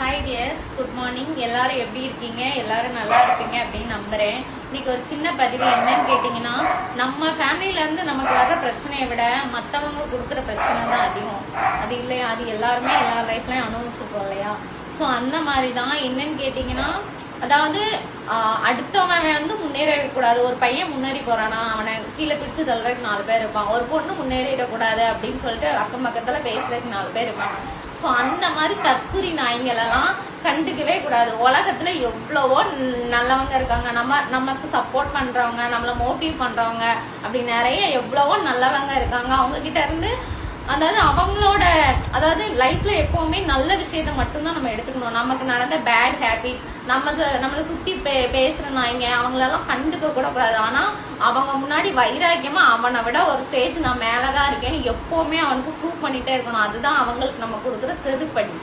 Hi tears, good morning. எல்லாரும் எப்படி இருக்கீங்க? எல்லாரும் நல்லா இருப்பீங்க அப்படின்னு நம்புறேன். இன்னைக்கு ஒரு சின்ன பதிவு என்னன்னு கேட்டீங்கன்னா, நம்ம ஃபேமிலியில இருந்து நமக்கு வர பிரச்சனையை விட மற்றவங்க கொடுக்குற பிரச்சனை தான் அதிகம். அது இல்லையா, அது எல்லாருமே எல்லா லைஃப்லயும் அனுபவிச்சிருக்கோம் இல்லையா? ஸோ அந்த மாதிரி தான். என்னன்னு கேட்டீங்கன்னா, அதாவது அடுத்தவன் வந்து முன்னேறக்கூடாது. ஒரு பையன் முன்னேறி போறானா அவனை கீழே பிடிச்சு தள்ளுறதுக்கு 4 பேர் இருப்பான். ஒரு பொண்ணு முன்னேறிடக்கூடாது அப்படின்னு சொல்லிட்டு அக்கம் பக்கத்துல பேசுறதுக்கு 4 பேர் இருப்பாங்க. ஸோ அந்த மாதிரி தற்குறி நாய்களெல்லாம் கண்டுக்கவே கூடாது. உலகத்துல எவ்வளவோ நல்லவங்க இருக்காங்க, நமக்கு சப்போர்ட் பண்றவங்க, நம்மளை மோட்டிவ் பண்றவங்க, அப்படி நிறைய எவ்வளவோ நல்லவங்க இருக்காங்க. அவங்க கிட்ட இருந்து அதாவது லைஃப்ல எப்பவுமே நல்ல விஷயத்த மட்டும்தான் நம்ம எடுத்துக்கணும். நமக்கு நடந்த பேட் ஹேபிட், நம்மளை சுத்தி பேசுற நாய்ங்க அவங்களெல்லாம் கண்டுக்க கூட கூடாது. ஆனா அவங்க முன்னாடி வைராக்கியமா அவனை விட ஒரு ஸ்டேஜ் நான் மேலதான் இருக்கேன்னு எப்பவுமே அவனுக்கு ப்ரூவ் பண்ணிட்டே இருக்கணும். அதுதான் அவங்களுக்கு நம்ம கொடுக்குற செருப்படி.